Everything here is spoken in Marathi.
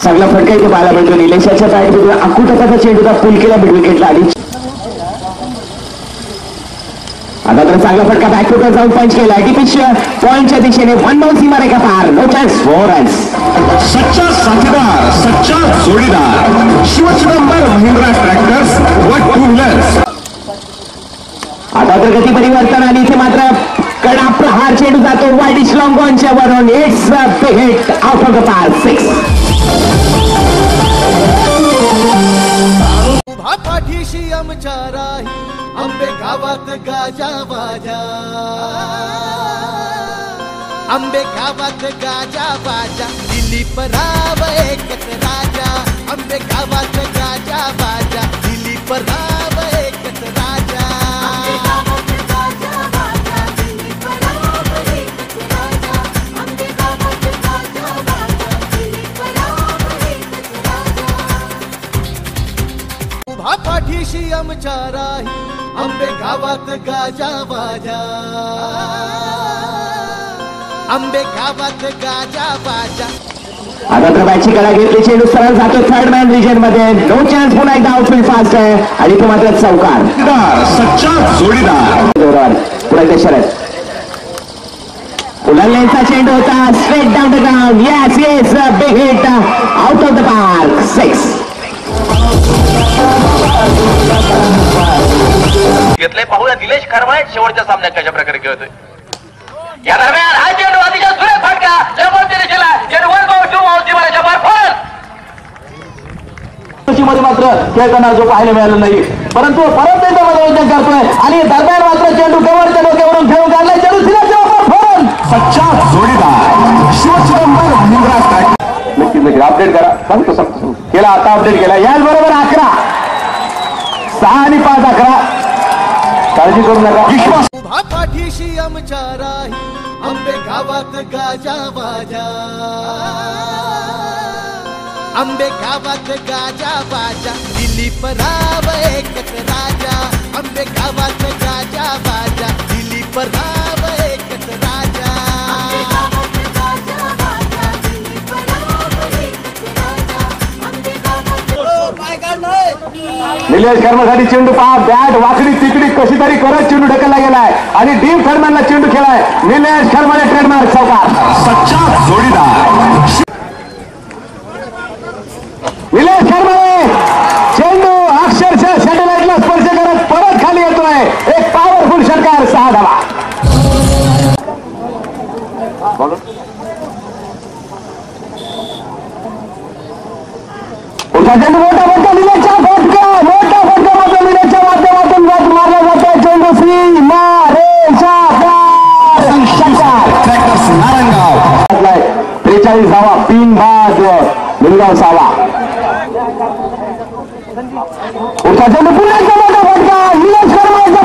चांगला फटका इथे पाहायला मिळतो. निलेशाच्या बॅटमधून अकुटकाचा चेंडूचा पूल केला मिड विकेटला आणि आता तर चांगला फटका बॅकफुटवर जाऊन पंच केला. पिच पॉइंटच्या दिशेने 1 बाउंस सीमारेखा पार. No chance 4 runs. सच्चा साथीदार, सच्चा जोडीदार, शिवचिदंबर महिंद्रा ट्रॅक्टर्स व टू व्हीलर्स. आता तर गती परिवर्तन आणि इथे मात्र कडा प्रहार चेंडू जातो वाईडिश लॉंग ऑनच्या वरून. It's a big hit out of the park. 6. उभा पाठीशी आमच्या राही आंबे गावात गाजा बाजा. आंबे गावात गाजा बाजा. दिलीप राव एकच राजा. आंबे गावात गाजा बाजा. दिलीप राव एकच राजा. उभा पाठीशी आमच्या राही आंबे गावात गाजा बाजा. आंबे गावात गाजा बाजा. आता तर बॅटची कडा घेतली. चेंडू सरळ जातो थर्ड मॅन रिजन मध्ये. No chance. पुन्हा एकदा आउटफील्ड फास्ट आहे आणि तो मात्र चौकार. सच्चा जोडीदार. पुढे ते शरद उलालेचा चेंडू होता. Straight down the ground. Yes yes big hit out of the park. 6. घेतले पाहूया निलेश खरमाळे शेवटच्या सामन्यात कशा प्रकारे खेळतोय. या दरम्यान हा चेंडू अतिशय सुरेख फटका जबरदस्त दिशेला. चेंडू 1 बाउंस 2 बाउंस सीमारेषा पार. मध्ये मात्र खेळताना जो पाहायला मिळालं नाही, परंतु परत एकदा मनोरंजन करतोय आणि दरम्यान मात्र चेंडू केवळच्या डोक्यावरून खेळून काढलाय. चेंडू सिराच्या वर फोन. सच्चा जोडीदार, शिवचिदंबर महिंद्रा ट्रॅक्टर. नक्कीच अपडेट करा. सांगतो केला. आता अपडेट केला. याच बरोबर 11 6 आणि 5 11. काळजी करू नका. विश्वास. उभा पाठीशी आमच्या राही आंबे गावात गाजा बाजा. आंबे गावात गाजा बाजा. दिलीप राव एकच राजा. आंबे गावात गाजा बाजा. दिलीप राव एकच राजा. निलेश कर्मसाठी चेंडू पहा. बॅट वाकडी तिकडी कशी तरी करत चेंडू ढकलला गेलाय आणि डीप थर्डमॅनला चेंडू खेळाय. निलेश कर्मले ट्रेडमार्क चौकार. सच्चा जोडीदार. निलेश कर्मले चेंडू अक्षरशः सॅटेलाइटला स्पर्श करत परत खाली येतोय. एक पॉवरफुल षटकार. 6 धावा. चेंडू मोठा फटका. निलेशचा फटका. मोठा फटका मात्र निलेशच्या माध्यमातून मारला जातोय. चेंडू सीमारेषा पार. ट्रॅक्टर्स नारायणगाव. 43 धावा. पिन बाद मुलगाव सावा. चेंडू पुन्हा एकदा मोठा फटका. निलेश कर्माचा